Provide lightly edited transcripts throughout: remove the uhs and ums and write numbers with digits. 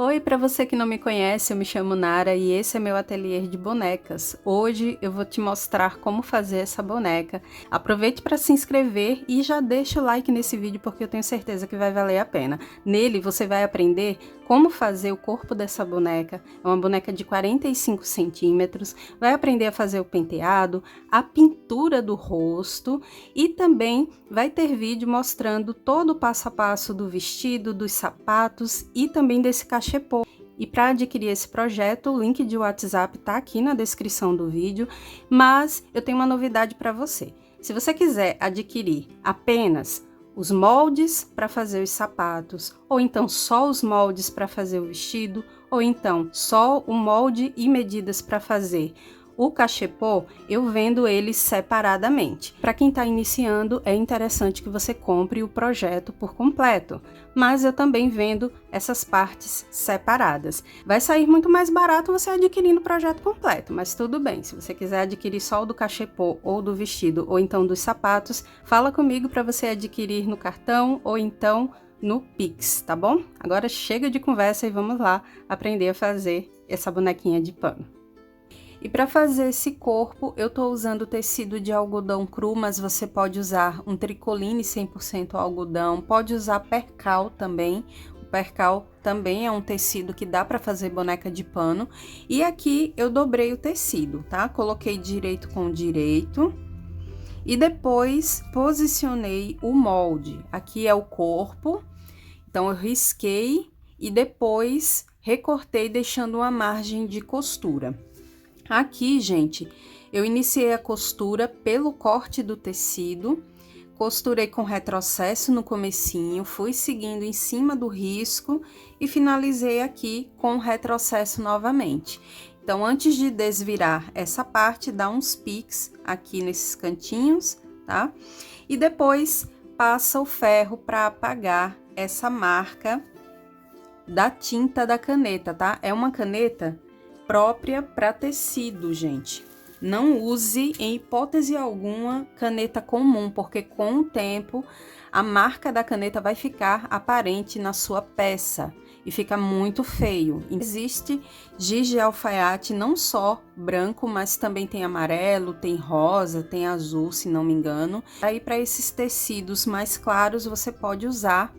Oi, para você que não me conhece, eu me chamo Nara e esse é meu ateliê de bonecas. Hoje eu vou te mostrar como fazer essa boneca. Aproveite para se inscrever e já deixa o like nesse vídeo porque eu tenho certeza que vai valer a pena. Nele você vai aprender como fazer o corpo dessa boneca. É uma boneca de 45 centímetros. Vai aprender a fazer o penteado, a pintura do rosto e também vai ter vídeo mostrando todo o passo a passo do vestido, dos sapatos e também desse cachepô. E para adquirir esse projeto, o link de WhatsApp está aqui na descrição do vídeo, mas eu tenho uma novidade para você. Se você quiser adquirir apenas os moldes para fazer os sapatos, ou então só os moldes para fazer o vestido, ou então só o molde e medidas para fazer o cachepô, eu vendo eles separadamente. Para quem está iniciando, é interessante que você compre o projeto por completo, mas eu também vendo essas partes separadas. Vai sair muito mais barato você adquirindo o projeto completo, mas tudo bem. Se você quiser adquirir só o do cachepô ou do vestido, ou então dos sapatos, fala comigo para você adquirir no cartão ou então no Pix, tá bom? Agora chega de conversa e vamos lá aprender a fazer essa bonequinha de pano. E para fazer esse corpo, eu tô usando tecido de algodão cru, mas você pode usar um tricoline 100% algodão, pode usar percal também. O percal também é um tecido que dá para fazer boneca de pano. E aqui eu dobrei o tecido, tá? Coloquei direito com direito. E depois posicionei o molde. Aqui é o corpo, então eu risquei e depois recortei deixando uma margem de costura. Aqui, gente, eu iniciei a costura pelo corte do tecido, costurei com retrocesso no comecinho, fui seguindo em cima do risco e finalizei aqui com retrocesso novamente. Então, antes de desvirar essa parte, dá uns piques aqui nesses cantinhos, tá? E depois passa o ferro para apagar essa marca da tinta da caneta, tá? É uma caneta própria para tecido, gente. Não use em hipótese alguma caneta comum, porque com o tempo a marca da caneta vai ficar aparente na sua peça e fica muito feio. Existe giz de alfaiate não só branco, mas também tem amarelo, tem rosa, tem azul, se não me engano. Aí para esses tecidos mais claros você pode usar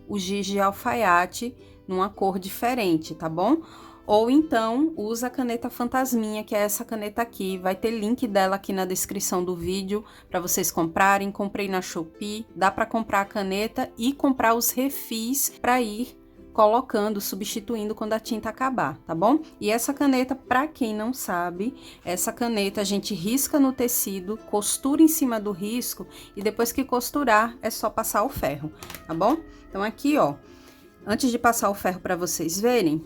o giz de alfaiate numa cor diferente, tá bom? Ou então, usa a caneta fantasminha, que é essa caneta aqui. Vai ter link dela aqui na descrição do vídeo para vocês comprarem. Comprei na Shopee. Dá para comprar a caneta e comprar os refis para ir colocando, substituindo quando a tinta acabar, tá bom? E essa caneta, para quem não sabe, essa caneta a gente risca no tecido, costura em cima do risco e depois que costurar é só passar o ferro, tá bom? Então aqui, ó, antes de passar o ferro para vocês verem,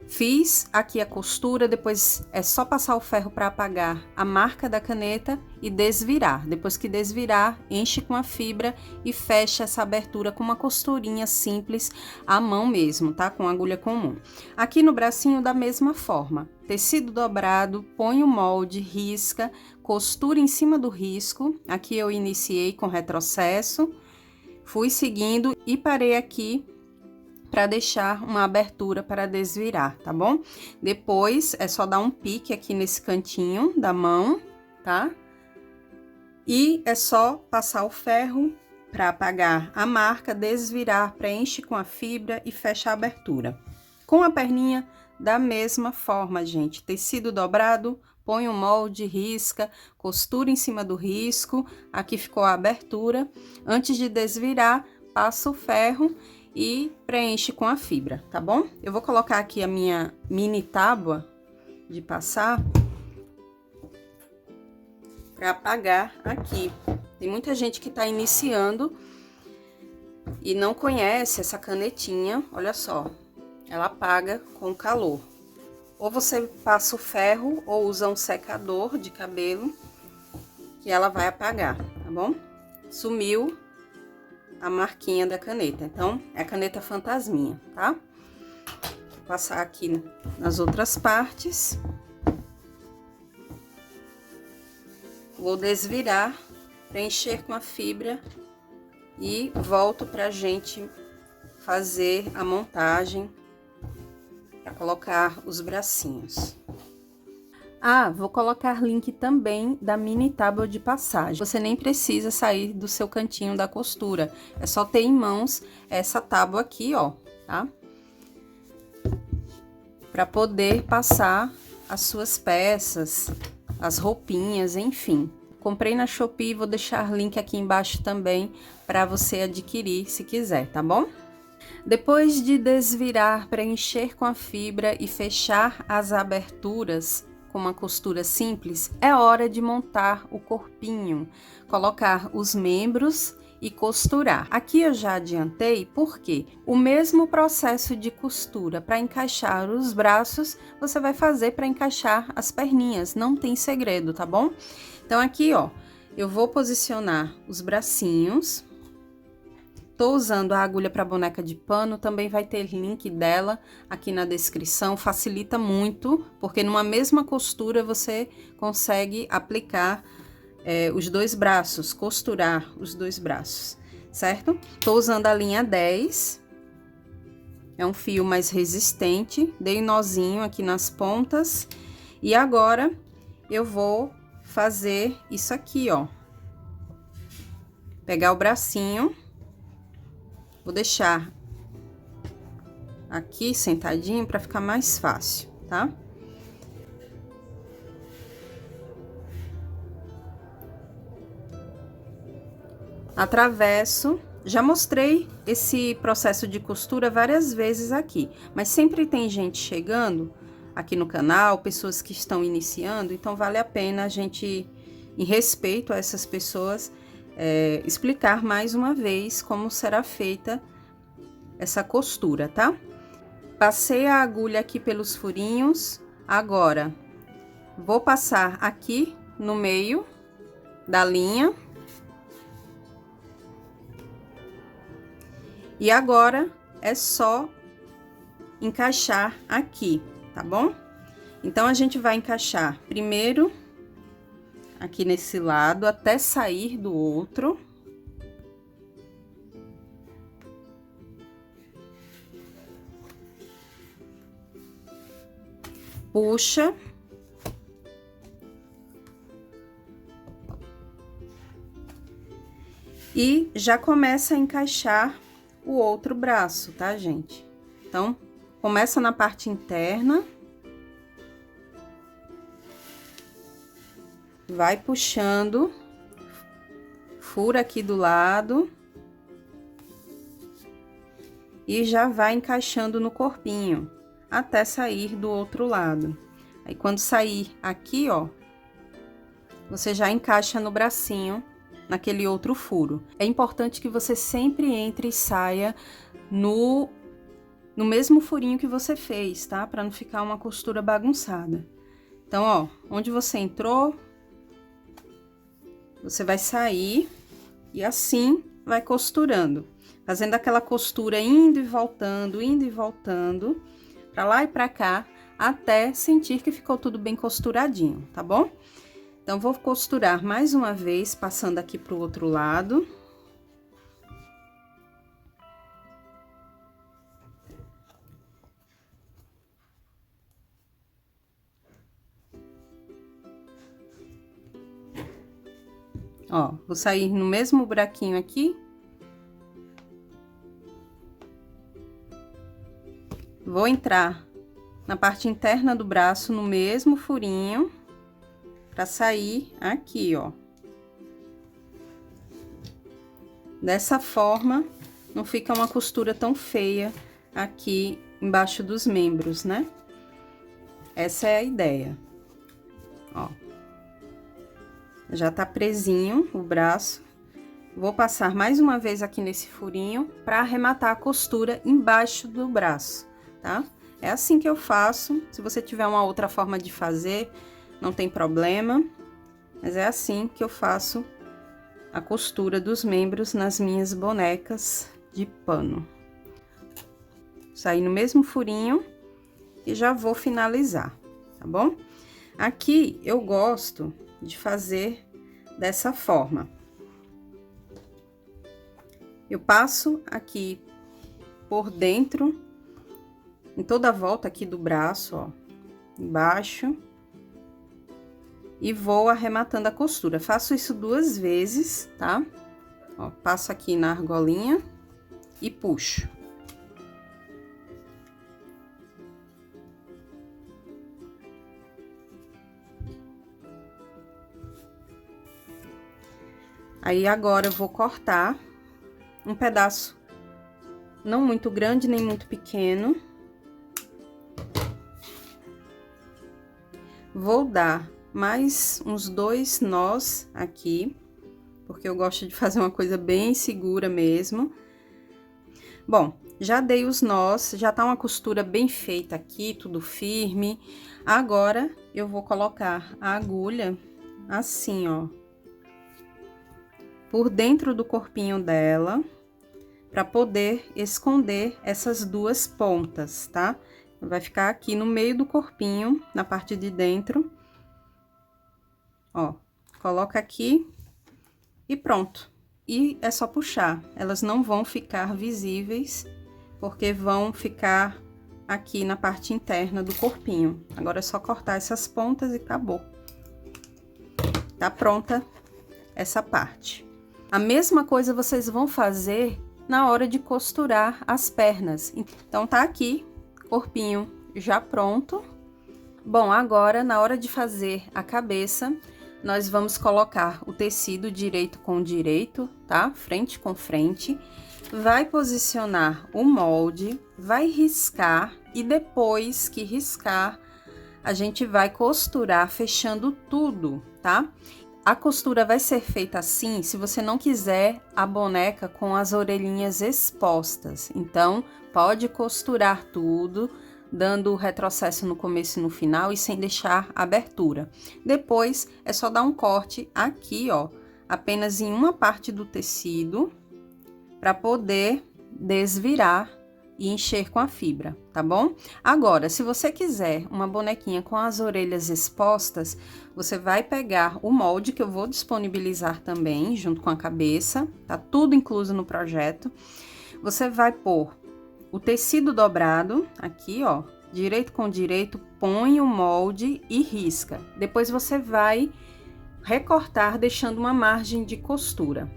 fiz aqui a costura, depois é só passar o ferro para apagar a marca da caneta e desvirar. Depois que desvirar, enche com a fibra e fecha essa abertura com uma costurinha simples à mão mesmo, tá? Com agulha comum. Aqui no bracinho da mesma forma, tecido dobrado, põe o molde, risca, costura em cima do risco. Aqui eu iniciei com retrocesso, fui seguindo e parei aqui para deixar uma abertura para desvirar, tá bom? Depois é só dar um pique aqui nesse cantinho da mão, tá? E é só passar o ferro para apagar a marca, desvirar, preenche com a fibra e fecha a abertura. Com a perninha da mesma forma, gente, tecido dobrado, põe o molde, risca, costura em cima do risco, aqui ficou a abertura. Antes de desvirar, passa o ferro e preenche com a fibra, tá bom? Eu vou colocar aqui a minha mini tábua de passar para apagar aqui. Tem muita gente que tá iniciando e não conhece essa canetinha, olha só, ela apaga com calor. Ou você passa o ferro ou usa um secador de cabelo que ela vai apagar, tá bom? Sumiu a marquinha da caneta, então é a caneta fantasminha, tá? Vou passar aqui nas outras partes. Vou desvirar, preencher com a fibra e volto pra gente fazer a montagem para colocar os bracinhos. Ah, vou colocar link também da mini tábua de passagem. Você nem precisa sair do seu cantinho da costura. É só ter em mãos essa tábua aqui, ó, tá? Para poder passar as suas peças, as roupinhas, enfim. Comprei na Shopee, vou deixar link aqui embaixo também para você adquirir se quiser, tá bom? Depois de desvirar, preencher com a fibra e fechar as aberturas com uma costura simples, é hora de montar o corpinho, colocar os membros e costurar. Aqui eu já adiantei porque o mesmo processo de costura para encaixar os braços, você vai fazer para encaixar as perninhas, não tem segredo, tá bom? Então aqui, ó, eu vou posicionar os bracinhos. Tô usando a agulha para boneca de pano, também vai ter link dela aqui na descrição, facilita muito, porque numa mesma costura você consegue aplicar os dois braços, costurar os dois braços, certo? Tô usando a linha 10, é um fio mais resistente, dei um nozinho aqui nas pontas, e agora eu vou fazer isso aqui, ó. Pegar o bracinho. Vou deixar aqui sentadinho para ficar mais fácil, tá? Atravesso. Já mostrei esse processo de costura várias vezes aqui, mas sempre tem gente chegando aqui no canal, pessoas que estão iniciando, então vale a pena a gente, em respeito a essas pessoas, explicar mais uma vez como será feita essa costura, tá? Passei a agulha aqui pelos furinhos, agora vou passar aqui no meio da linha. E agora é só encaixar aqui, tá bom? Então a gente vai encaixar primeiro aqui nesse lado até sair do outro. Puxa. E já começa a encaixar o outro braço, tá, gente? Então, começa na parte interna. Vai puxando, fura aqui do lado e já vai encaixando no corpinho até sair do outro lado. Aí quando sair aqui, ó, você já encaixa no bracinho, naquele outro furo. É importante que você sempre entre e saia no mesmo furinho que você fez, tá? Para não ficar uma costura bagunçada. Então, ó, onde você entrou, você vai sair e assim vai costurando, fazendo aquela costura indo e voltando, para lá e para cá, até sentir que ficou tudo bem costuradinho, tá bom? Então, vou costurar mais uma vez, passando aqui pro outro lado. Ó, vou sair no mesmo buraquinho aqui. Vou entrar na parte interna do braço, no mesmo furinho, para sair aqui, ó. Dessa forma, não fica uma costura tão feia aqui embaixo dos membros, né? Essa é a ideia. Ó. Já tá presinho o braço. Vou passar mais uma vez aqui nesse furinho para arrematar a costura embaixo do braço, tá? É assim que eu faço. Se você tiver uma outra forma de fazer, não tem problema. Mas é assim que eu faço a costura dos membros nas minhas bonecas de pano. Saí no mesmo furinho e já vou finalizar, tá bom? Aqui eu gosto de fazer dessa forma. Eu passo aqui por dentro em toda a volta aqui do braço, ó, embaixo. E vou arrematando a costura. Faço isso 2 vezes, tá? Ó, passo aqui na argolinha e puxo. Aí, agora eu vou cortar um pedaço, não muito grande, nem muito pequeno. Vou dar mais uns 2 nós aqui, porque eu gosto de fazer uma coisa bem segura mesmo. Bom, já dei os nós, já tá uma costura bem feita aqui, tudo firme. Agora, eu vou colocar a agulha assim, ó, por dentro do corpinho dela, para poder esconder essas 2 pontas, tá? Vai ficar aqui no meio do corpinho, na parte de dentro. Ó, coloca aqui e pronto. E é só puxar, elas não vão ficar visíveis, porque vão ficar aqui na parte interna do corpinho. Agora é só cortar essas pontas e acabou. Tá pronta essa parte. A mesma coisa vocês vão fazer na hora de costurar as pernas. Então, tá aqui, corpinho já pronto. Bom, agora, na hora de fazer a cabeça, nós vamos colocar o tecido direito com direito, tá? Frente com frente. Vai posicionar o molde, vai riscar e depois que riscar, a gente vai costurar fechando tudo, tá? A costura vai ser feita assim, se você não quiser a boneca com as orelhinhas expostas. Então, pode costurar tudo, dando o retrocesso no começo e no final e sem deixar abertura. Depois, é só dar um corte aqui, ó, apenas em uma parte do tecido, para poder desvirar e encher com a fibra, tá bom? Agora, se você quiser uma bonequinha com as orelhas expostas, você vai pegar o molde que eu vou disponibilizar também, junto com a cabeça, tá tudo incluso no projeto. Você vai pôr o tecido dobrado, aqui, ó, direito com direito, põe o molde e risca. Depois você vai recortar, deixando uma margem de costura.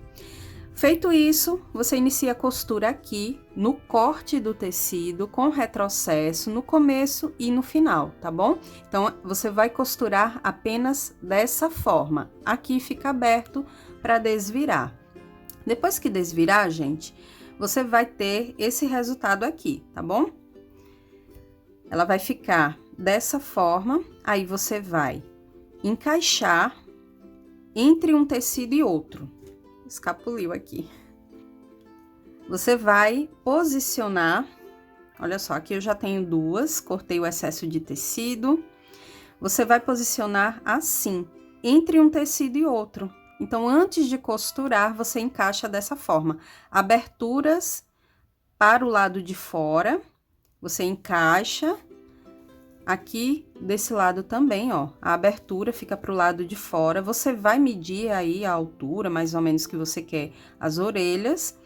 Feito isso, você inicia a costura aqui, no corte do tecido, com retrocesso, no começo e no final, tá bom? Então, você vai costurar apenas dessa forma. Aqui fica aberto para desvirar. Depois que desvirar, gente, você vai ter esse resultado aqui, tá bom? Ela vai ficar dessa forma, aí você vai encaixar entre um tecido e outro. Escapuliu aqui. Você vai posicionar, olha só, aqui eu já tenho 2, cortei o excesso de tecido. Você vai posicionar assim, entre um tecido e outro. Então, antes de costurar, você encaixa dessa forma. Aberturas para o lado de fora, você encaixa. Aqui, desse lado também, ó, a abertura fica pro lado de fora. Você vai medir aí a altura, mais ou menos, que você quer as orelhas,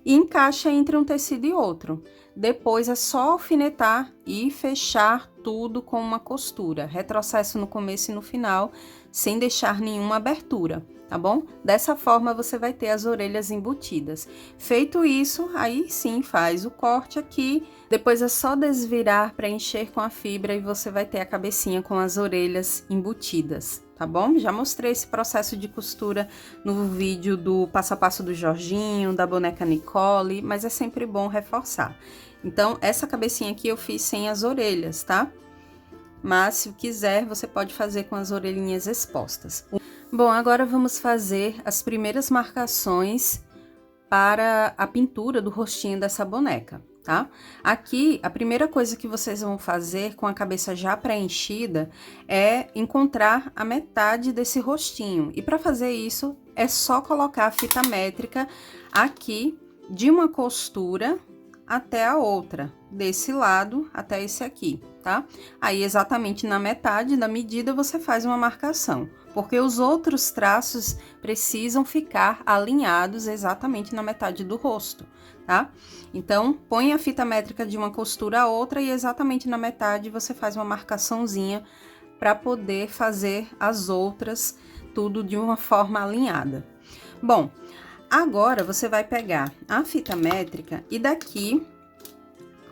e encaixa entre um tecido e outro. Depois, é só alfinetar e fechar tudo com uma costura. Retrocesso no começo e no final, sem deixar nenhuma abertura, tá bom? Dessa forma, você vai ter as orelhas embutidas. Feito isso, aí sim, faz o corte aqui. Depois é só desvirar, preencher com a fibra e você vai ter a cabecinha com as orelhas embutidas, tá bom? Já mostrei esse processo de costura no vídeo do passo a passo do Jorginho, da boneca Nicole, mas é sempre bom reforçar. Então, essa cabecinha aqui eu fiz sem as orelhas, tá? Mas, se quiser, você pode fazer com as orelhinhas expostas. Bom, agora vamos fazer as primeiras marcações para a pintura do rostinho dessa boneca, tá? Aqui, a primeira coisa que vocês vão fazer com a cabeça já preenchida é encontrar a metade desse rostinho. E para fazer isso, é só colocar a fita métrica aqui de uma costura até a outra, desse lado até esse aqui, tá? Aí, exatamente na metade da medida, você faz uma marcação. porque os outros traços precisam ficar alinhados exatamente na metade do rosto, tá? Então, põe a fita métrica de uma costura a outra e exatamente na metade você faz uma marcaçãozinha para poder fazer as outras tudo de uma forma alinhada. Bom, agora você vai pegar a fita métrica e daqui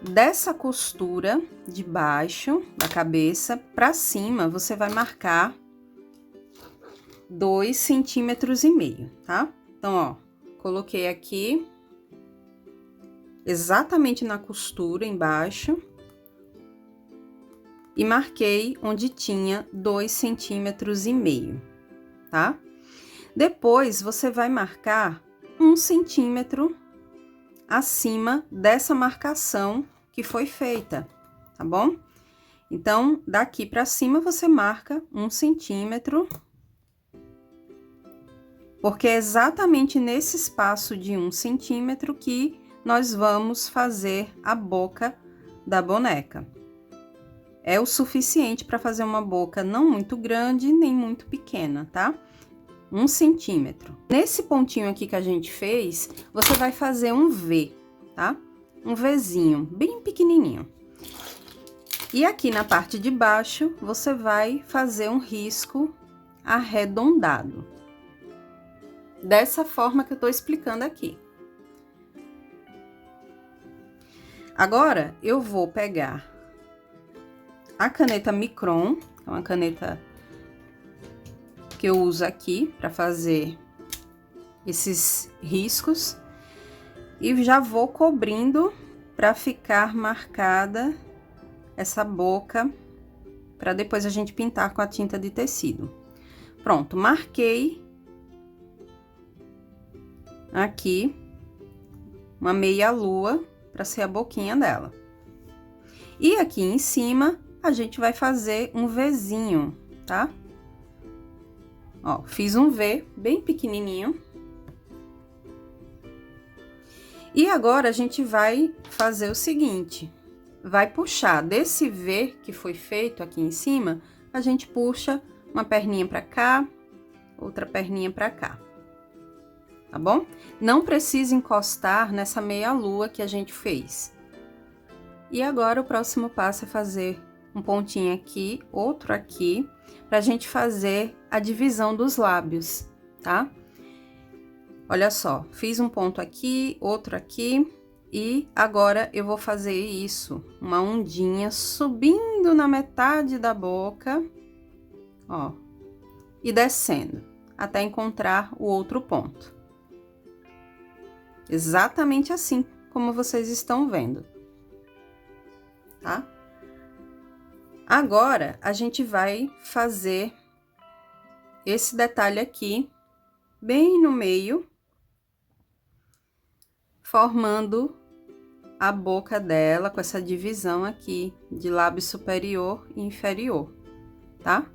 dessa costura de baixo da cabeça para cima você vai marcar 2,5 centímetros, tá? Então, ó, coloquei aqui exatamente na costura embaixo e marquei onde tinha 2,5 centímetros, tá? Depois você vai marcar 1 centímetro acima dessa marcação que foi feita, tá bom? Então, daqui para cima você marca 1 centímetro, porque é exatamente nesse espaço de 1 centímetro que nós vamos fazer a boca da boneca. É o suficiente para fazer uma boca não muito grande, nem muito pequena, tá? 1 centímetro. Nesse pontinho aqui que a gente fez, você vai fazer um V, tá? Um Vzinho, bem pequenininho. E aqui na parte de baixo, você vai fazer um risco arredondado. Dessa forma que eu tô explicando aqui. Agora, eu vou pegar a caneta Micron, é uma caneta que eu uso aqui para fazer esses riscos, e já vou cobrindo para ficar marcada essa boca, para depois a gente pintar com a tinta de tecido. Pronto, marquei aqui uma meia lua para ser a boquinha dela. E aqui em cima a gente vai fazer um Vzinho, tá? Ó, fiz um V bem pequenininho. E agora a gente vai fazer o seguinte, vai puxar desse V que foi feito aqui em cima, a gente puxa uma perninha para cá, outra perninha para cá. Tá bom? Não precisa encostar nessa meia lua que a gente fez. E agora o próximo passo é fazer um pontinho aqui, outro aqui, pra gente fazer a divisão dos lábios, tá? Olha só, fiz um ponto aqui, outro aqui, e agora eu vou fazer isso, uma ondinha subindo na metade da boca, ó, e descendo, até encontrar o outro ponto. Exatamente assim como vocês estão vendo, tá? Agora, a gente vai fazer esse detalhe aqui, bem no meio, formando a boca dela com essa divisão aqui de lábio superior e inferior, tá?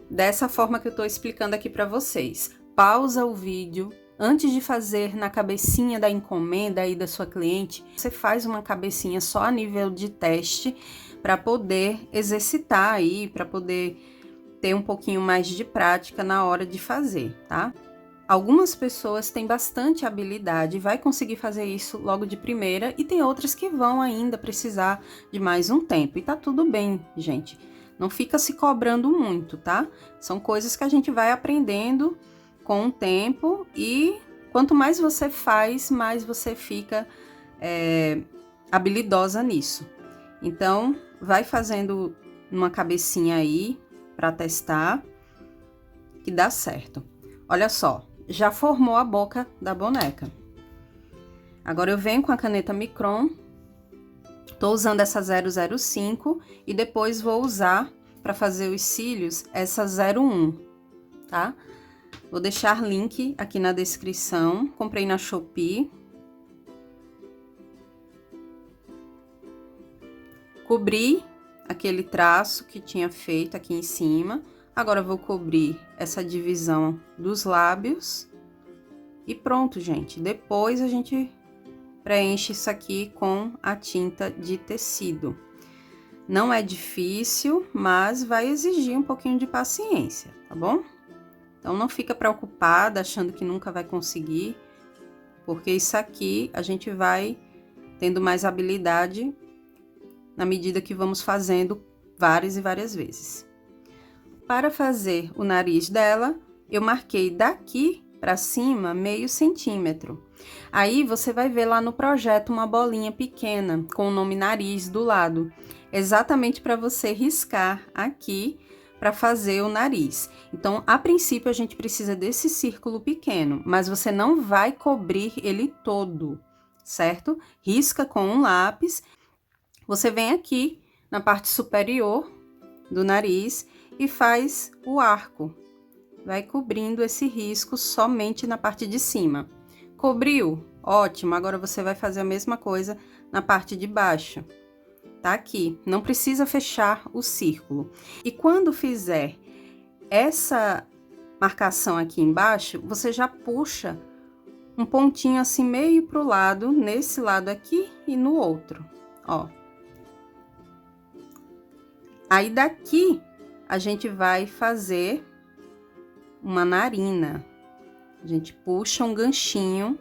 Dessa forma que eu tô explicando aqui pra vocês. Pausa o vídeo. Antes de fazer na cabecinha da encomenda aí da sua cliente, você faz uma cabecinha só a nível de teste para poder exercitar aí, para poder ter um pouquinho mais de prática na hora de fazer, tá? Algumas pessoas têm bastante habilidade e vai conseguir fazer isso logo de primeira, e tem outras que vão ainda precisar de mais um tempo, e tá tudo bem, gente. Não fica se cobrando muito, tá? São coisas que a gente vai aprendendo com o tempo, e quanto mais você faz, mais você fica habilidosa nisso. Então, vai fazendo uma cabecinha aí para testar que dá certo. Olha só, já formou a boca da boneca. Agora eu venho com a caneta Micron, tô usando essa 005 e depois vou usar para fazer os cílios essa 01, tá? Vou deixar link aqui na descrição, comprei na Shopee. Cobri aquele traço que tinha feito aqui em cima. Agora eu vou cobrir essa divisão dos lábios. E pronto, gente. Depois a gente preenche isso aqui com a tinta de tecido. Não é difícil, mas vai exigir um pouquinho de paciência, tá bom? Então, não fica preocupada achando que nunca vai conseguir, porque isso aqui a gente vai tendo mais habilidade na medida que vamos fazendo várias e várias vezes. Para fazer o nariz dela, eu marquei daqui para cima meio centímetro. Aí você vai ver lá no projeto uma bolinha pequena com o nome nariz do lado, exatamente para você riscar aqui para fazer o nariz. Então, a princípio a gente precisa desse círculo pequeno, mas você não vai cobrir ele todo, certo? Risca com um lápis. Você vem aqui na parte superior do nariz e faz o arco. Vai cobrindo esse risco somente na parte de cima. Cobriu? Ótimo, agora você vai fazer a mesma coisa na parte de baixo. Tá aqui, não precisa fechar o círculo. E quando fizer essa marcação aqui embaixo, você já puxa um pontinho assim meio pro lado, nesse lado aqui e no outro, ó. Aí daqui a gente vai fazer uma narina. A gente puxa um ganchinho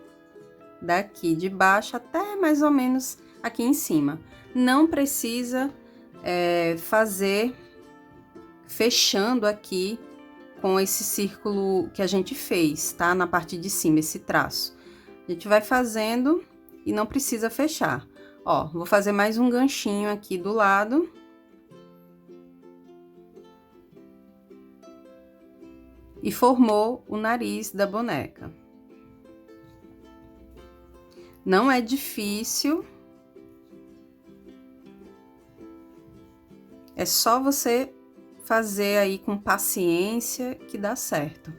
daqui de baixo até mais ou menos aqui em cima. Não precisa fazer fechando aqui com esse círculo que a gente fez, tá? Na parte de cima, esse traço. A gente vai fazendo e não precisa fechar. Ó, vou fazer mais um ganchinho aqui do lado. E formou o nariz da boneca. Não é difícil. É só você fazer aí com paciência que dá certo.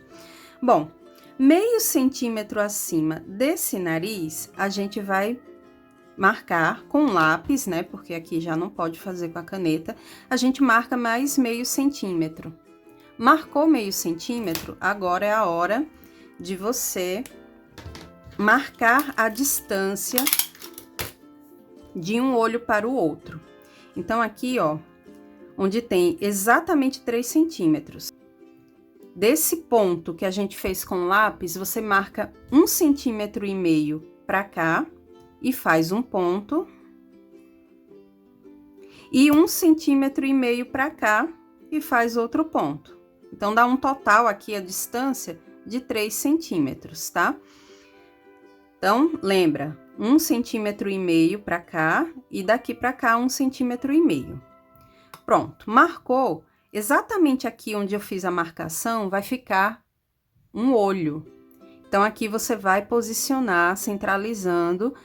Bom, meio centímetro acima desse nariz, a gente vai marcar com lápis, né? Porque aqui já não pode fazer com a caneta. A gente marca mais meio centímetro. Marcou meio centímetro, agora é a hora de você marcar a distância de um olho para o outro. Então, aqui, ó, onde tem exatamente 3 centímetros. Desse ponto que a gente fez com lápis, você marca 1,5 centímetro para cá e faz um ponto. E 1,5 centímetro para cá e faz outro ponto. Então, dá um total aqui a distância de 3 centímetros, tá? Então, lembra, 1,5 centímetro para cá e daqui para cá 1,5 centímetro. Pronto, marcou. Exatamente aqui onde eu fiz a marcação, vai ficar um olho. Então, aqui você vai posicionar, centralizando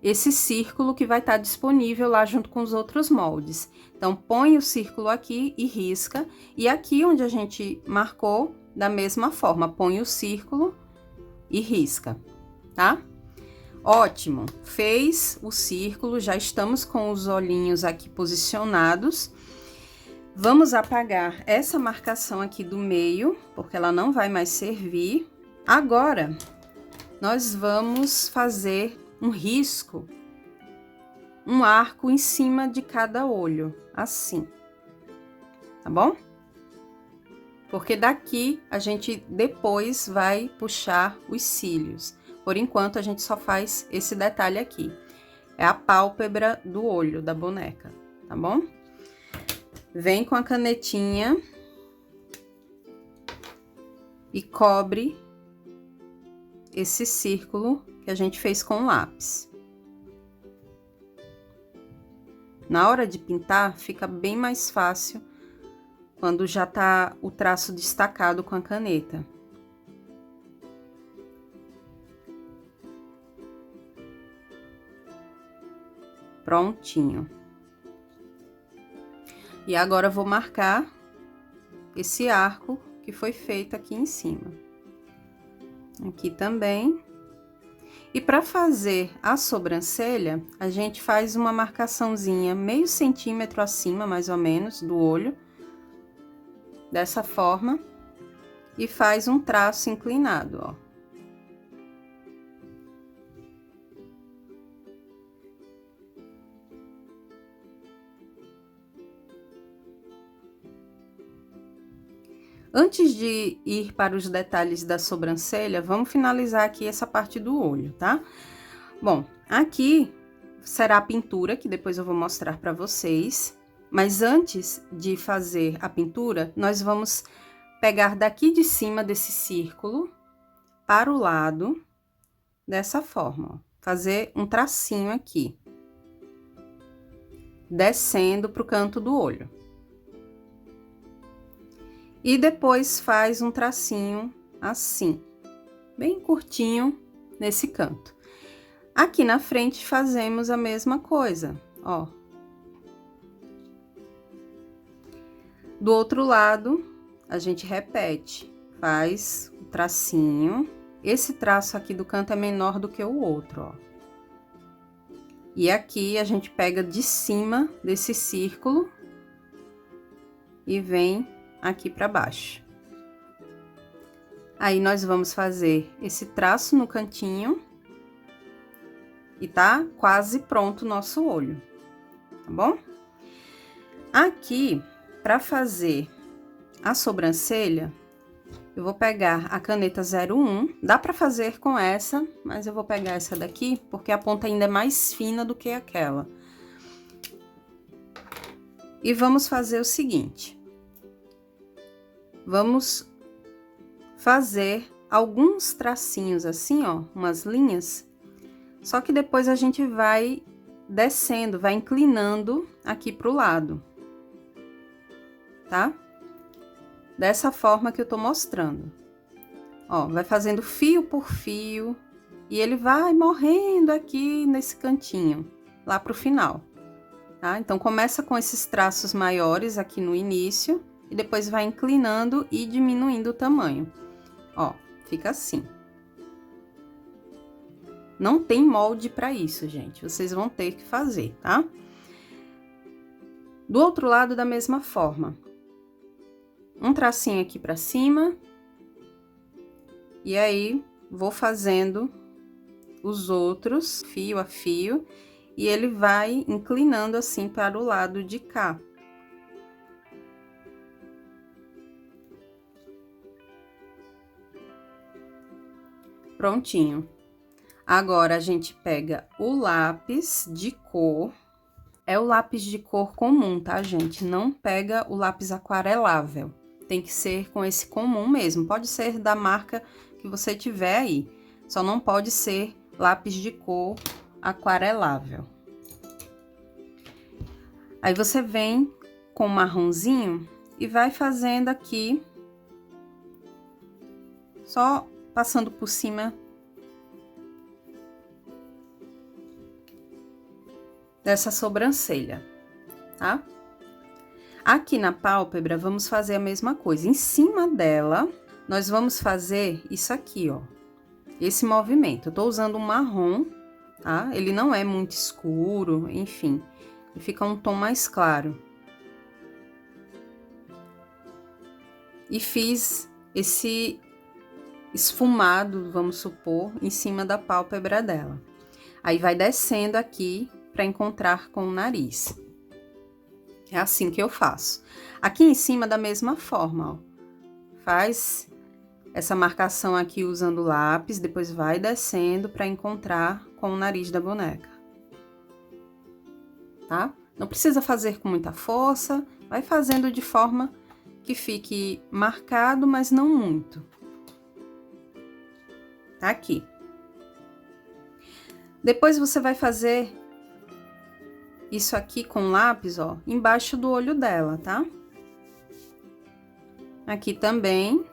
esse círculo que vai estar disponível lá junto com os outros moldes. Então, põe o círculo aqui e risca. E aqui onde a gente marcou, da mesma forma, põe o círculo e risca, tá? Ótimo! Fez o círculo, já estamos com os olhinhos aqui posicionados. Vamos apagar essa marcação aqui do meio, porque ela não vai mais servir. Agora, nós vamos fazer um risco, um arco em cima de cada olho, assim, tá bom? Porque daqui a gente depois vai puxar os cílios. Por enquanto, a gente só faz esse detalhe aqui. É a pálpebra do olho da boneca, tá bom? Vem com a canetinha e cobre esse círculo que a gente fez com o lápis. Na hora de pintar, fica bem mais fácil quando já tá o traço destacado com a caneta. Prontinho. E agora vou marcar esse arco que foi feito aqui em cima. Aqui também. E para fazer a sobrancelha, a gente faz uma marcaçãozinha meio centímetro acima, mais ou menos, do olho. Dessa forma. E faz um traço inclinado, ó. Antes de ir para os detalhes da sobrancelha, vamos finalizar aqui essa parte do olho, tá? Bom, aqui será a pintura, que depois eu vou mostrar para vocês. Mas antes de fazer a pintura, nós vamos pegar daqui de cima desse círculo para o lado, dessa forma, ó. Fazer um tracinho aqui, descendo para o canto do olho. E depois faz um tracinho assim, bem curtinho nesse canto. Aqui na frente fazemos a mesma coisa, ó. Do outro lado, a gente repete, faz o tracinho. Esse traço aqui do canto é menor do que o outro, ó. E aqui a gente pega de cima desse círculo e vem aqui para baixo. Aí, nós vamos fazer esse traço no cantinho e tá quase pronto o nosso olho, tá bom? Aqui, para fazer a sobrancelha, eu vou pegar a caneta 01, dá para fazer com essa, mas eu vou pegar essa daqui, porque a ponta ainda é mais fina do que aquela. E vamos fazer o seguinte. Vamos fazer alguns tracinhos assim, ó, umas linhas, só que depois a gente vai descendo, vai inclinando aqui pro lado, tá? Dessa forma que eu tô mostrando. Ó, vai fazendo fio por fio e ele vai morrendo aqui nesse cantinho, lá pro final, tá? Então, começa com esses traços maiores aqui no início e depois vai inclinando e diminuindo o tamanho. Ó, fica assim. Não tem molde para isso, gente. Vocês vão ter que fazer, tá? Do outro lado, da mesma forma. Um tracinho aqui para cima. E aí, vou fazendo os outros, fio a fio. E ele vai inclinando assim para o lado de cá. Prontinho. Agora, a gente pega o lápis de cor. É o lápis de cor comum, tá, gente? Não pega o lápis aquarelável. Tem que ser com esse comum mesmo. Pode ser da marca que você tiver aí. Só não pode ser lápis de cor aquarelável. Aí, você vem com o marronzinho e vai fazendo aqui, só passando por cima dessa sobrancelha, tá? Aqui na pálpebra, vamos fazer a mesma coisa. Em cima dela, nós vamos fazer isso aqui, ó. Esse movimento. Eu tô usando um marrom, tá? Ele não é muito escuro, enfim. Ele fica um tom mais claro. E fiz esse esfumado, vamos supor, em cima da pálpebra dela. Aí, vai descendo aqui para encontrar com o nariz. É assim que eu faço. Aqui em cima, da mesma forma, ó. Faz essa marcação aqui usando o lápis, depois vai descendo para encontrar com o nariz da boneca. Tá? Não precisa fazer com muita força, vai fazendo de forma que fique marcado, mas não muito. Tá aqui. Depois você vai fazer isso aqui com lápis, ó, embaixo do olho dela, tá? Aqui também.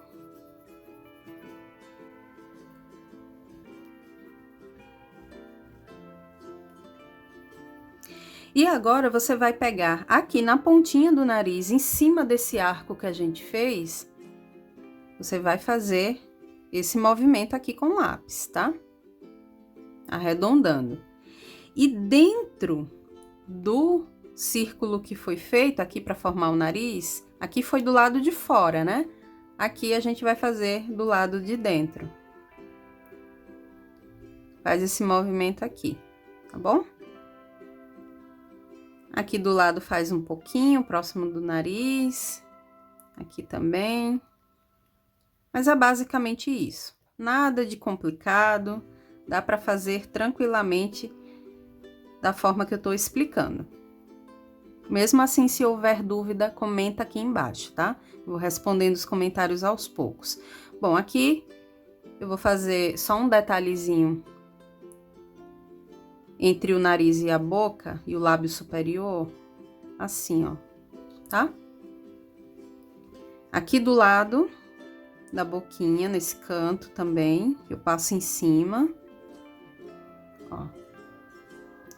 E agora, você vai pegar aqui na pontinha do nariz, em cima desse arco que a gente fez, você vai fazer esse movimento aqui com lápis, tá? Arredondando. E dentro do círculo que foi feito aqui para formar o nariz, aqui foi do lado de fora, né? Aqui a gente vai fazer do lado de dentro. Faz esse movimento aqui, tá bom? Aqui do lado faz um pouquinho, próximo do nariz. Aqui também. Mas é basicamente isso. Nada de complicado, dá para fazer tranquilamente da forma que eu tô explicando. Mesmo assim, se houver dúvida, comenta aqui embaixo, tá? Eu vou respondendo os comentários aos poucos. Bom, aqui eu vou fazer só um detalhezinho entre o nariz e a boca e o lábio superior, assim, ó, tá? Aqui do lado da boquinha, nesse canto também, eu passo em cima, ó.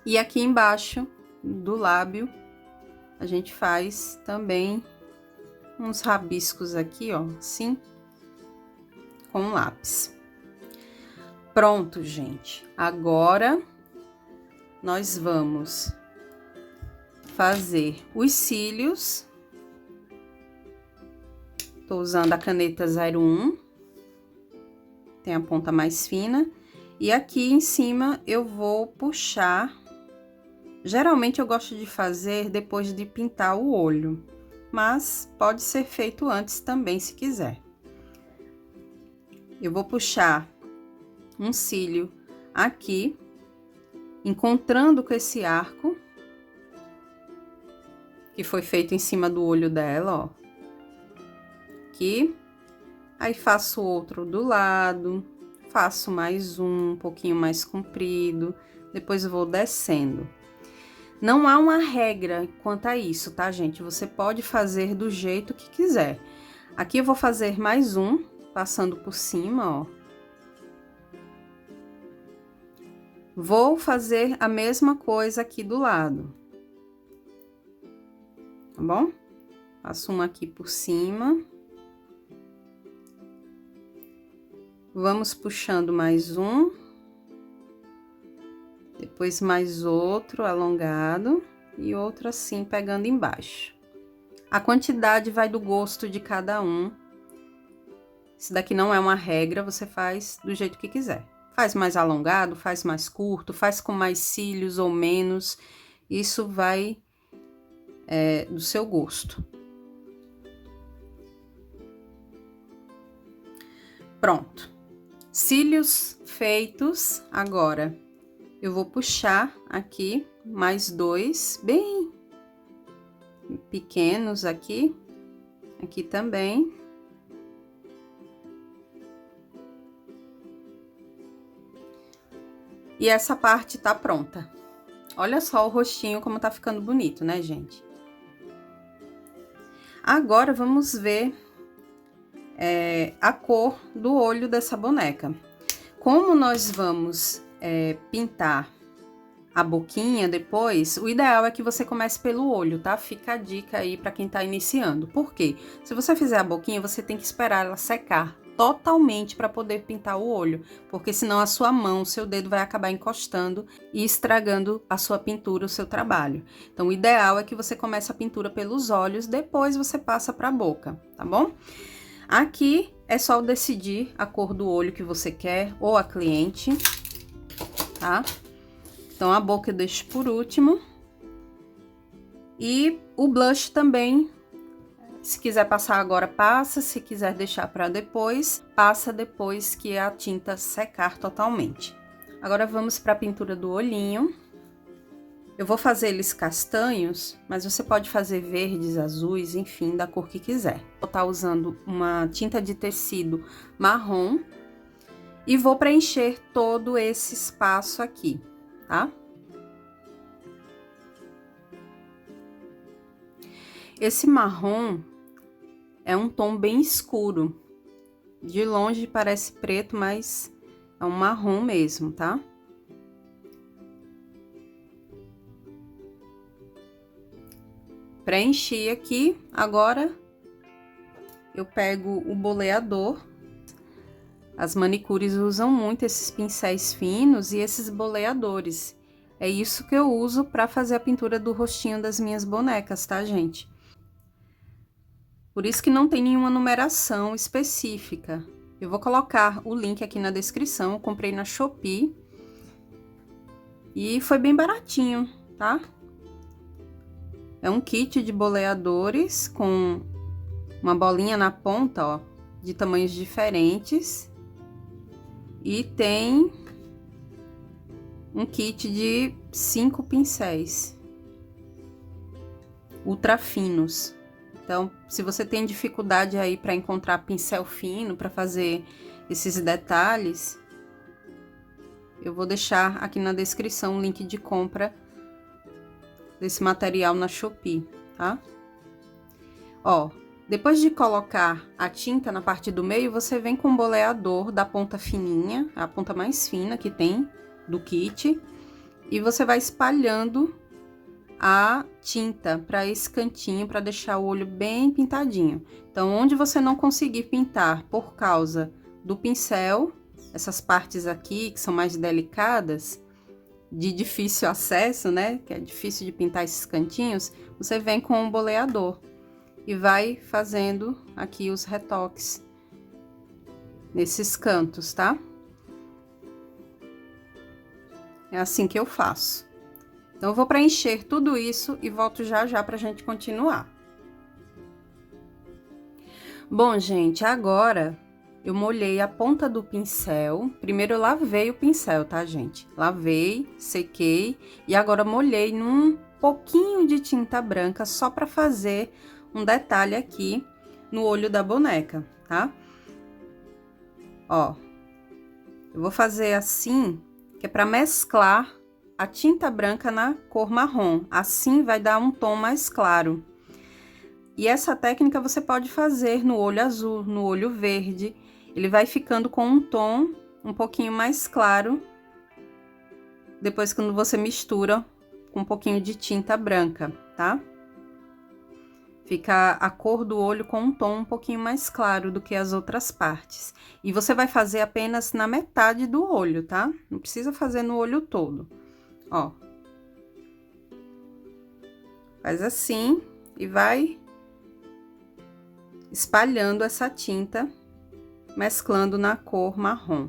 E aqui embaixo do lábio, a gente faz também uns rabiscos aqui, ó, assim, com lápis. Pronto, gente. Agora, nós vamos fazer os cílios. Tô usando a caneta 01, tem a ponta mais fina. E aqui em cima eu vou puxar. Geralmente eu gosto de fazer depois de pintar o olho, mas pode ser feito antes também, se quiser. Eu vou puxar um cílio aqui, encontrando com esse arco, que foi feito em cima do olho dela, ó. Aqui. Aí faço outro do lado, faço mais um pouquinho mais comprido, depois eu vou descendo. Não há uma regra quanto a isso, tá, gente? Você pode fazer do jeito que quiser. Aqui eu vou fazer mais um, passando por cima, ó. Vou fazer a mesma coisa aqui do lado. Tá bom? Passo um aqui por cima. Vamos puxando mais um. Depois mais outro alongado e outro assim pegando embaixo. A quantidade vai do gosto de cada um. Isso daqui não é uma regra, você faz do jeito que quiser. Faz mais alongado, faz mais curto, faz com mais cílios ou menos. Isso vai do seu gosto. Pronto. Cílios feitos, agora eu vou puxar aqui mais dois, bem pequenos aqui também. E essa parte tá pronta. Olha só o rostinho como tá ficando bonito, né, gente? Agora vamos ver a cor do olho dessa boneca. Como nós vamos pintar a boquinha depois, o ideal é que você comece pelo olho, tá? Fica a dica aí pra quem tá iniciando. Por quê? Se você fizer a boquinha, você tem que esperar ela secar totalmente para poder pintar o olho, porque senão a sua mão, o seu dedo vai acabar encostando e estragando a sua pintura, o seu trabalho. Então, o ideal é que você comece a pintura pelos olhos, depois você passa para a boca, tá bom? Aqui é só decidir a cor do olho que você quer, ou a cliente, tá? Então, a boca eu deixo por último. E o blush também, se quiser passar agora, passa. Se quiser deixar para depois, passa depois que a tinta secar totalmente. Agora, vamos para a pintura do olhinho. Eu vou fazer eles castanhos, mas você pode fazer verdes, azuis, enfim, da cor que quiser. Vou estar usando uma tinta de tecido marrom e vou preencher todo esse espaço aqui, tá? Esse marrom é um tom bem escuro. De longe parece preto, mas é um marrom mesmo, tá? Preenchi aqui, agora eu pego o boleador. As manicures usam muito esses pincéis finos e esses boleadores. É isso que eu uso para fazer a pintura do rostinho das minhas bonecas, tá, gente? Por isso que não tem nenhuma numeração específica. Eu vou colocar o link aqui na descrição, eu comprei na Shopee. E foi bem baratinho, tá? É um kit de boleadores com uma bolinha na ponta, ó, de tamanhos diferentes. E tem um kit de 5 pincéis ultra finos. Então, se você tem dificuldade aí para encontrar pincel fino para fazer esses detalhes, eu vou deixar aqui na descrição o link de compra desse material na Shopee, tá? Ó, depois de colocar a tinta na parte do meio, você vem com o boleador da ponta fininha, a ponta mais fina que tem do kit, e você vai espalhando a tinta para esse cantinho, para deixar o olho bem pintadinho. Então, onde você não conseguir pintar por causa do pincel, essas partes aqui que são mais delicadas, de difícil acesso, né, que é difícil de pintar esses cantinhos, você vem com o boleador e vai fazendo aqui os retoques nesses cantos, tá? É assim que eu faço. Então, eu vou preencher tudo isso e volto já já pra gente continuar. Bom, gente, agora eu molhei a ponta do pincel. Primeiro eu lavei o pincel, tá, gente? Lavei, sequei e agora molhei num pouquinho de tinta branca só pra fazer um detalhe aqui no olho da boneca, tá? Ó, eu vou fazer assim, que é pra mesclar a tinta branca na cor marrom, assim vai dar um tom mais claro. E essa técnica você pode fazer no olho azul, no olho verde, ele vai ficando com um tom um pouquinho mais claro, depois quando você mistura com um pouquinho de tinta branca, tá? Fica a cor do olho com um tom um pouquinho mais claro do que as outras partes. E você vai fazer apenas na metade do olho, tá? Não precisa fazer no olho todo. Ó, faz assim e vai espalhando essa tinta, mesclando na cor marrom.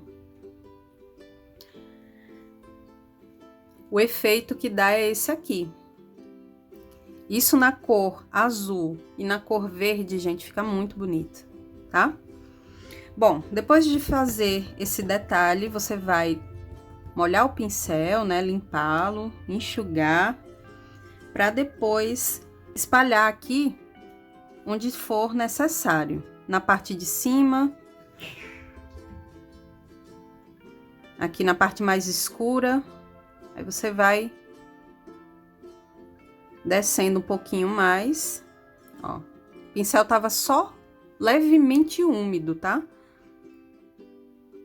O efeito que dá é esse aqui. Isso na cor azul e na cor verde, gente, fica muito bonito, tá? Bom, depois de fazer esse detalhe, você vai molhar o pincel, né, limpá-lo, enxugar, para depois espalhar aqui onde for necessário, na parte de cima, aqui na parte mais escura, aí você vai descendo um pouquinho mais, ó. O pincel tava só levemente úmido, tá?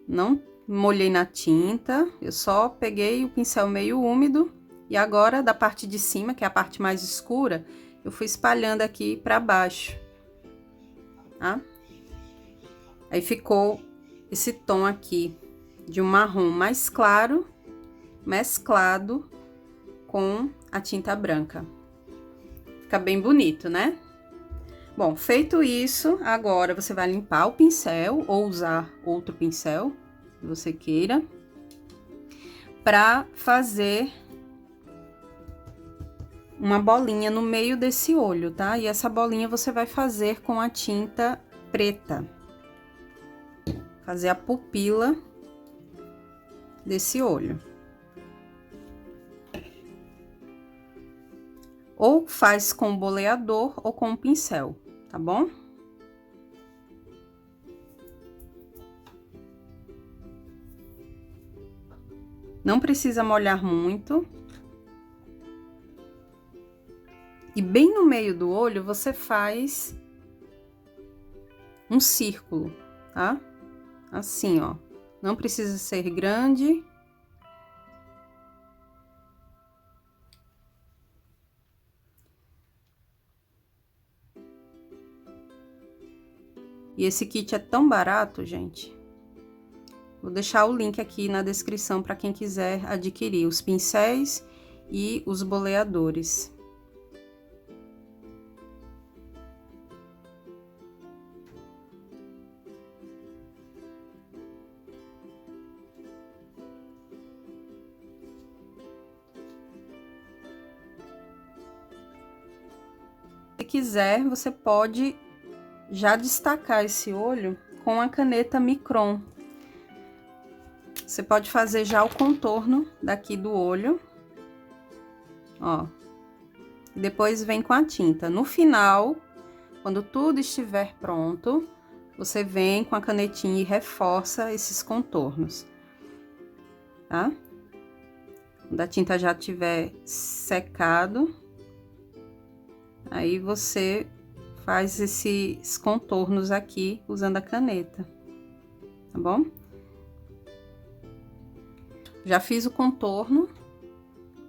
Não molhei na tinta, eu só peguei o pincel meio úmido e agora da parte de cima, que é a parte mais escura, eu fui espalhando aqui para baixo, tá? Aí ficou esse tom aqui de um marrom mais claro, mesclado com a tinta branca. Fica bem bonito, né? Bom, feito isso, agora você vai limpar o pincel ou usar outro pincel que você queira para fazer uma bolinha no meio desse olho, tá? E essa bolinha você vai fazer com a tinta preta. Fazer a pupila desse olho. Ou faz com o boleador ou com o pincel, tá bom? Não precisa molhar muito. E bem no meio do olho você faz um círculo, tá? Assim, ó. Não precisa ser grande. E esse kit é tão barato, gente. Vou deixar o link aqui na descrição para quem quiser adquirir os pincéis e os boleadores. Se quiser, você pode já destacar esse olho com a caneta Micron. Você pode fazer já o contorno daqui do olho, ó. E depois vem com a tinta. No final, quando tudo estiver pronto, você vem com a canetinha e reforça esses contornos, tá? Quando a tinta já tiver secado, aí você faz esses contornos aqui usando a caneta, tá bom? Já fiz o contorno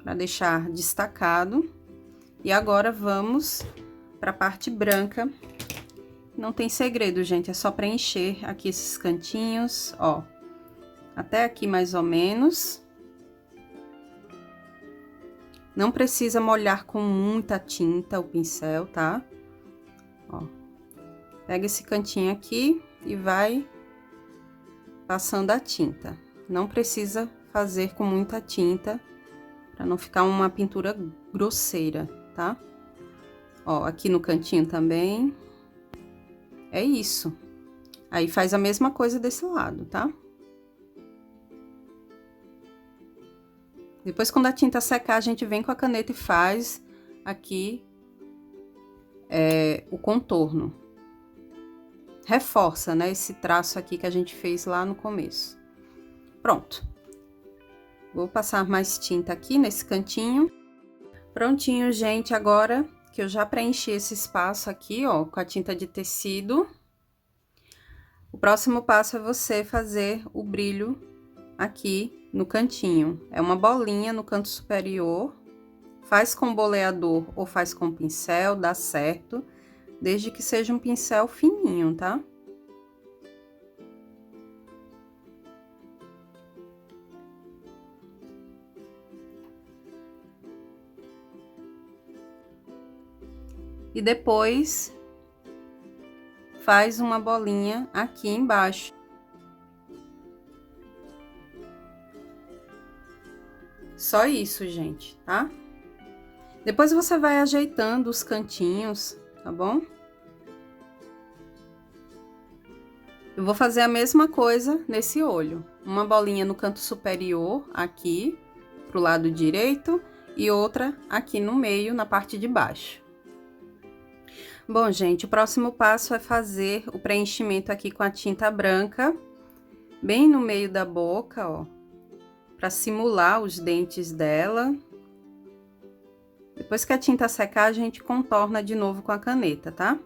para deixar destacado. E agora vamos para a parte branca. Não tem segredo, gente, é só preencher aqui esses cantinhos, ó. Até aqui mais ou menos. Não precisa molhar com muita tinta o pincel, tá? Ó. Pega esse cantinho aqui e vai passando a tinta. Não precisa fazer com muita tinta, para não ficar uma pintura grosseira, tá? Ó, aqui no cantinho também. É isso. Aí faz a mesma coisa desse lado, tá? Depois, quando a tinta secar, a gente vem com a caneta e faz aqui o contorno. Reforça, né, esse traço aqui que a gente fez lá no começo. Pronto. Vou passar mais tinta aqui nesse cantinho. Prontinho, gente. Agora que eu já preenchi esse espaço aqui, ó, com a tinta de tecido, o próximo passo é você fazer o brilho aqui no cantinho. É uma bolinha no canto superior. Faz com boleador ou faz com pincel, dá certo, desde que seja um pincel fininho, tá? E depois faz uma bolinha aqui embaixo. Só isso, gente, tá? Depois você vai ajeitando os cantinhos, tá bom? Eu vou fazer a mesma coisa nesse olho. Uma bolinha no canto superior, aqui, pro lado direito, e outra aqui no meio, na parte de baixo. Bom, gente, o próximo passo é fazer o preenchimento aqui com a tinta branca, bem no meio da boca, ó, para simular os dentes dela. Depois que a tinta secar, a gente contorna de novo com a caneta, tá?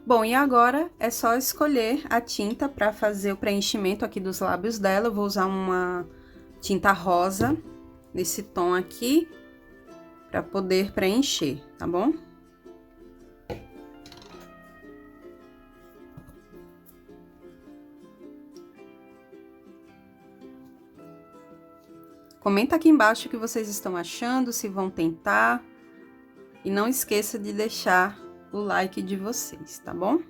Bom, e agora é só escolher a tinta para fazer o preenchimento aqui dos lábios dela. Eu vou usar uma tinta rosa, nesse tom aqui, para poder preencher, tá bom? Comenta aqui embaixo o que vocês estão achando, se vão tentar. E não esqueça de deixar o like de vocês, tá bom?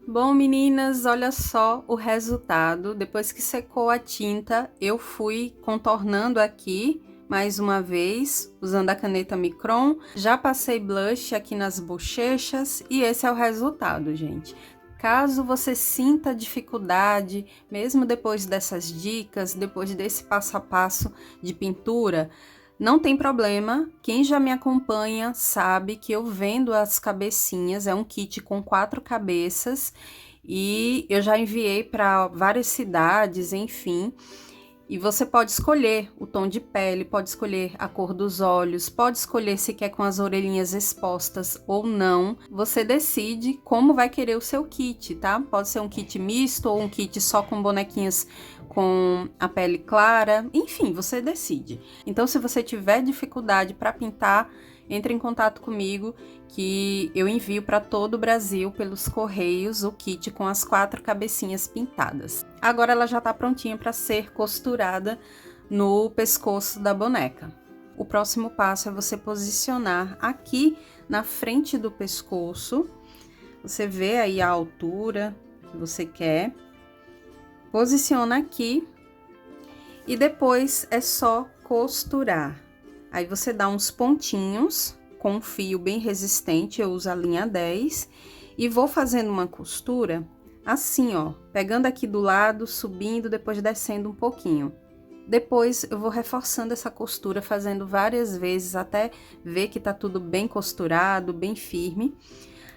Bom, meninas, olha só o resultado. Depois que secou a tinta, eu fui contornando aqui mais uma vez, usando a caneta Micron. Já passei blush aqui nas bochechas e esse é o resultado, gente. Caso você sinta dificuldade, mesmo depois dessas dicas, depois desse passo a passo de pintura, não tem problema. Quem já me acompanha sabe que eu vendo as cabecinhas, é um kit com 4 cabeças e eu já enviei para várias cidades, enfim. E você pode escolher o tom de pele, pode escolher a cor dos olhos, pode escolher se quer com as orelhinhas expostas ou não. Você decide como vai querer o seu kit, tá? Pode ser um kit misto ou um kit só com bonequinhas com a pele clara, enfim, você decide. Então, se você tiver dificuldade para pintar, entre em contato comigo que eu envio para todo o Brasil pelos correios o kit com as 4 cabecinhas pintadas. Agora ela já está prontinha para ser costurada no pescoço da boneca. O próximo passo é você posicionar aqui na frente do pescoço. Você vê aí a altura que você quer. Posiciona aqui e depois é só costurar. Aí você dá uns pontinhos com um fio bem resistente, eu uso a linha 10, e vou fazendo uma costura assim, ó, pegando aqui do lado, subindo, depois descendo um pouquinho. Depois eu vou reforçando essa costura, fazendo várias vezes até ver que tá tudo bem costurado, bem firme.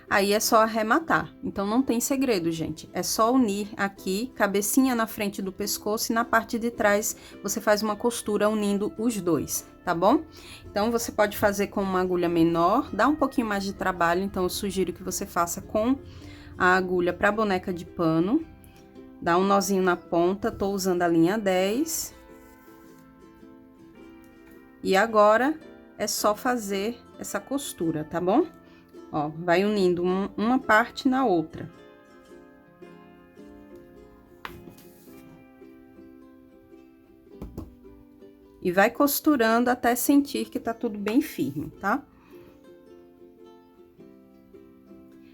Aí é só arrematar. Então não tem segredo, gente. É só unir aqui, cabecinha na frente do pescoço e na parte de trás você faz uma costura unindo os dois, tá bom? Então você pode fazer com uma agulha menor, dá um pouquinho mais de trabalho, então eu sugiro que você faça com a agulha para boneca de pano. Dá um nozinho na ponta, tô usando a linha 10. E agora é só fazer essa costura, tá bom? Ó, vai unindo uma parte na outra. E vai costurando até sentir que tá tudo bem firme, tá?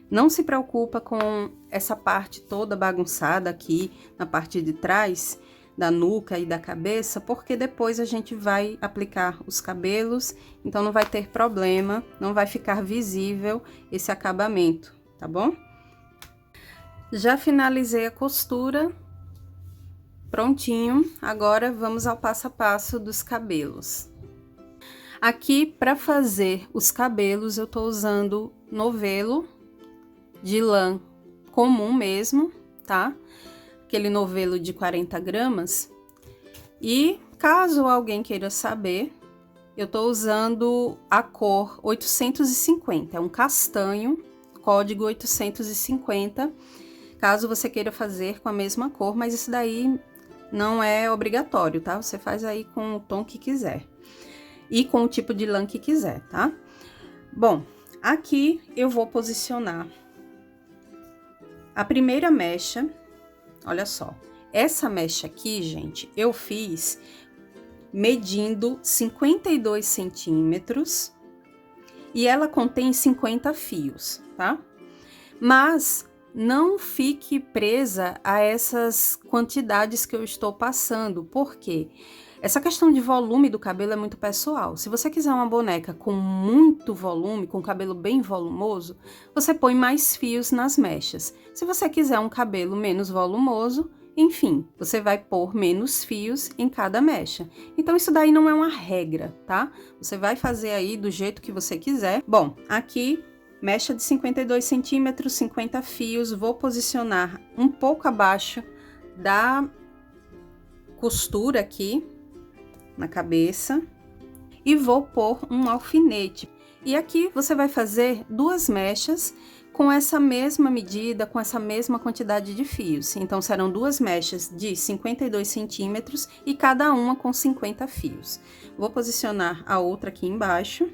Não se preocupa com essa parte toda bagunçada aqui na parte de trás, da nuca e da cabeça, porque depois a gente vai aplicar os cabelos, então não vai ter problema, não vai ficar visível esse acabamento, tá bom? Já finalizei a costura, prontinho, agora vamos ao passo a passo dos cabelos. Aqui, para fazer os cabelos, eu tô usando novelo de lã comum mesmo, tá? Aquele novelo de 40 gramas. E caso alguém queira saber, eu tô usando a cor 850, é um castanho, código 850, caso você queira fazer com a mesma cor, mas isso daí não é obrigatório, tá? Você faz aí com o tom que quiser e com o tipo de lã que quiser, tá? Bom, aqui eu vou posicionar a primeira mecha. Olha só, essa mecha aqui, gente, eu fiz medindo 52 centímetros e ela contém 50 fios, tá? Mas não fique presa a essas quantidades que eu estou passando, porque essa questão de volume do cabelo é muito pessoal. Se você quiser uma boneca com muito volume, com cabelo bem volumoso, você põe mais fios nas mechas. Se você quiser um cabelo menos volumoso, enfim, você vai pôr menos fios em cada mecha. Então, isso daí não é uma regra, tá? Você vai fazer aí do jeito que você quiser. Bom, aqui, mecha de 52 centímetros, 50 fios, vou posicionar um pouco abaixo da costura aqui, na cabeça, e vou pôr um alfinete. E aqui você vai fazer duas mechas com essa mesma medida, com essa mesma quantidade de fios. Então, serão duas mechas de 52 centímetros e cada uma com 50 fios. Vou posicionar a outra aqui embaixo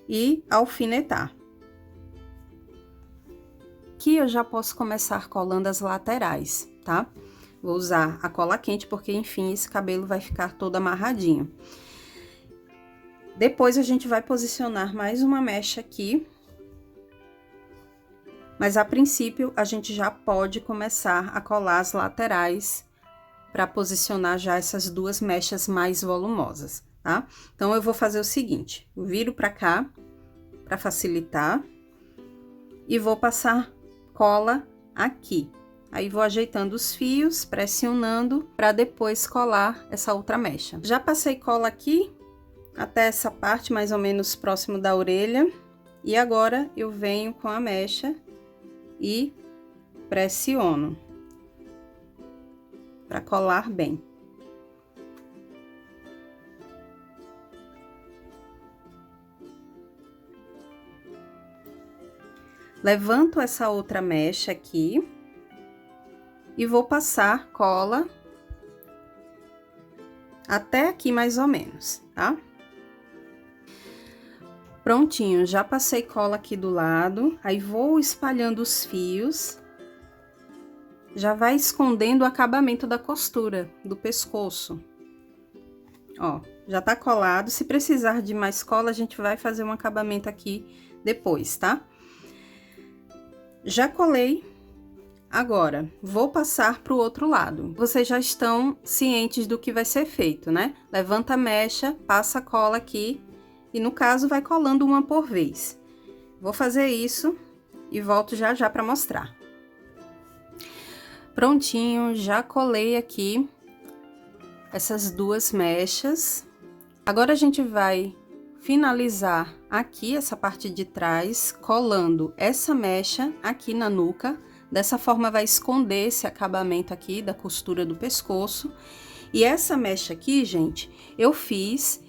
e alfinetar. Aqui eu já posso começar colando as laterais, tá? Vou usar a cola quente, porque, enfim, esse cabelo vai ficar todo amarradinho. Depois, a gente vai posicionar mais uma mecha aqui. Mas, a princípio, a gente já pode começar a colar as laterais para posicionar já essas duas mechas mais volumosas, tá? Então, eu vou fazer o seguinte, eu viro para cá, para facilitar, e vou passar cola aqui. Aí, vou ajeitando os fios, pressionando, para depois colar essa outra mecha. Já passei cola aqui, até essa parte, mais ou menos próximo da orelha. E agora, eu venho com a mecha e pressiono, para colar bem. Levanto essa outra mecha aqui. E vou passar cola até aqui mais ou menos, tá? Prontinho, já passei cola aqui do lado, aí vou espalhando os fios. Já vai escondendo o acabamento da costura do pescoço. Ó, já tá colado, se precisar de mais cola, a gente vai fazer um acabamento aqui depois, tá? Já colei Agora, vou passar para o outro lado. Vocês já estão cientes do que vai ser feito, né? Levanta a mecha, passa a cola aqui e, no caso, vai colando uma por vez. Vou fazer isso e volto já já para mostrar. Prontinho, já colei aqui essas duas mechas. Agora a gente vai finalizar aqui essa parte de trás, colando essa mecha aqui na nuca. Dessa forma vai esconder esse acabamento aqui da costura do pescoço. E essa mecha aqui, gente, eu fiz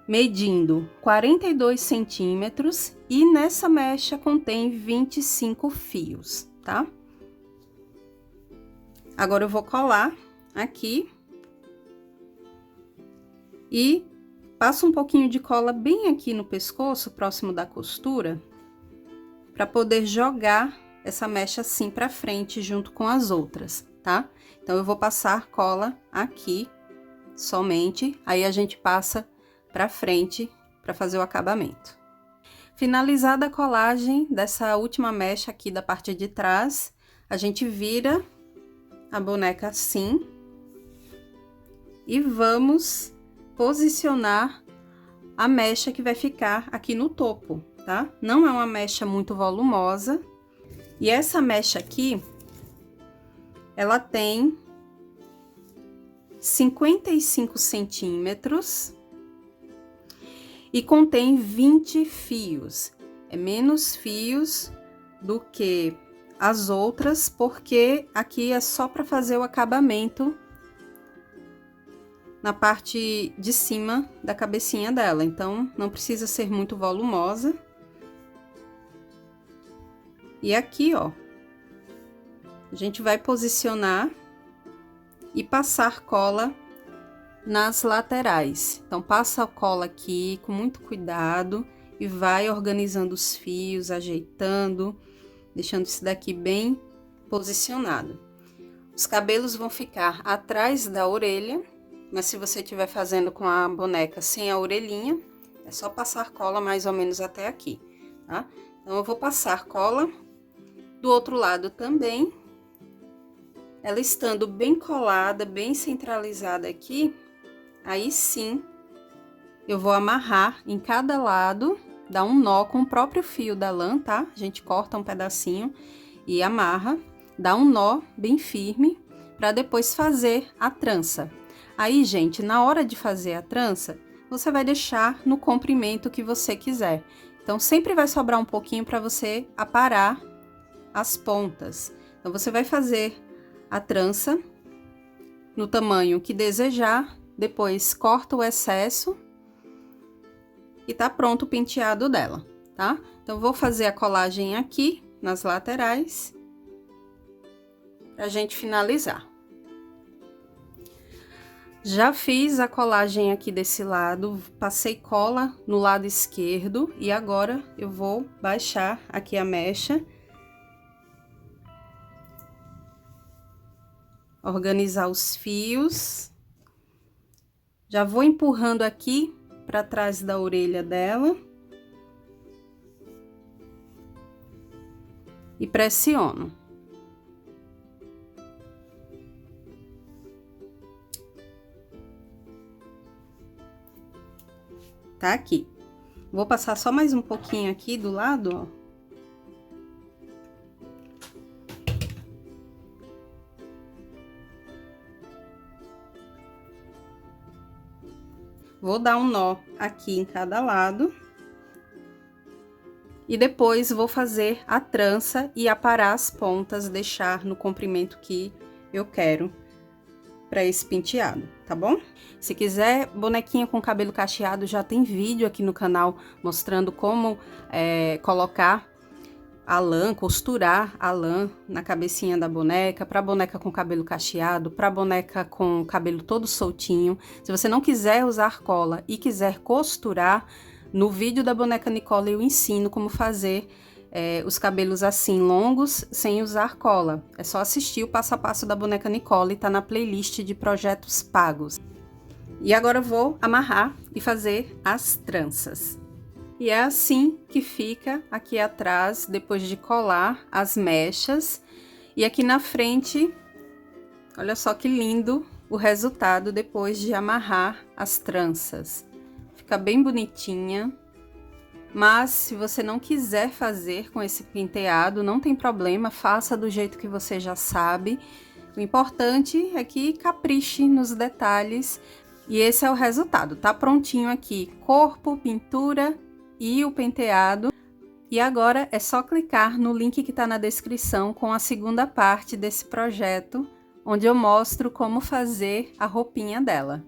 medindo 42 centímetros e nessa mecha contém 25 fios, tá? Agora eu vou colar aqui e passo um pouquinho de cola bem aqui no pescoço, próximo da costura, para poder jogar essa mecha assim para frente junto com as outras, tá? Então eu vou passar cola aqui somente, aí a gente passa para frente para fazer o acabamento. Finalizada a colagem dessa última mecha aqui da parte de trás, a gente vira a boneca assim e vamos posicionar a mecha que vai ficar aqui no topo, tá? Não é uma mecha muito volumosa. E essa mecha aqui, ela tem 55 centímetros e contém 20 fios. É menos fios do que as outras, porque aqui é só para fazer o acabamento na parte de cima da cabecinha dela. Então, não precisa ser muito volumosa. E aqui, ó, a gente vai posicionar e passar cola nas laterais. Então, passa a cola aqui com muito cuidado e vai organizando os fios, ajeitando, deixando isso daqui bem posicionado. Os cabelos vão ficar atrás da orelha, mas se você estiver fazendo com a boneca sem a orelhinha, é só passar cola mais ou menos até aqui, tá? Então, eu vou passar cola do outro lado também, ela estando bem colada, bem centralizada aqui, aí sim eu vou amarrar em cada lado, dar um nó com o próprio fio da lã, tá? A gente corta um pedacinho e amarra, dá um nó bem firme para depois fazer a trança. Aí, gente, na hora de fazer a trança, você vai deixar no comprimento que você quiser. Então, sempre vai sobrar um pouquinho para você aparar as pontas. Então, você vai fazer a trança no tamanho que desejar, depois corta o excesso e tá pronto o penteado dela, tá? Então, vou fazer a colagem aqui nas laterais pra gente finalizar. Já fiz a colagem aqui desse lado, passei cola no lado esquerdo e agora eu vou baixar aqui a mecha, organizar os fios, já vou empurrando aqui para trás da orelha dela e pressiono. Tá aqui. Vou passar só mais um pouquinho aqui do lado, ó. Vou dar um nó aqui em cada lado. E depois vou fazer a trança e aparar as pontas, deixar no comprimento que eu quero para esse penteado, tá bom? Se quiser bonequinha com cabelo cacheado, já tem vídeo aqui no canal mostrando como colocar a lã, costurar a lã na cabecinha da boneca, para boneca com cabelo cacheado, para boneca com cabelo todo soltinho. Se você não quiser usar cola e quiser costurar, no vídeo da boneca Nicole eu ensino como fazer os cabelos assim longos sem usar cola. É só assistir o passo a passo da boneca Nicole, tá na playlist de projetos pagos. E agora eu vou amarrar e fazer as tranças. E é assim que fica aqui atrás, depois de colar as mechas. E aqui na frente, olha só que lindo o resultado depois de amarrar as tranças. Fica bem bonitinha. Mas se você não quiser fazer com esse penteado, não tem problema, faça do jeito que você já sabe. O importante é que capriche nos detalhes. E esse é o resultado, tá prontinho aqui, corpo, pintura e o penteado. E agora é só clicar no link que tá na descrição com a segunda parte desse projeto, onde eu mostro como fazer a roupinha dela.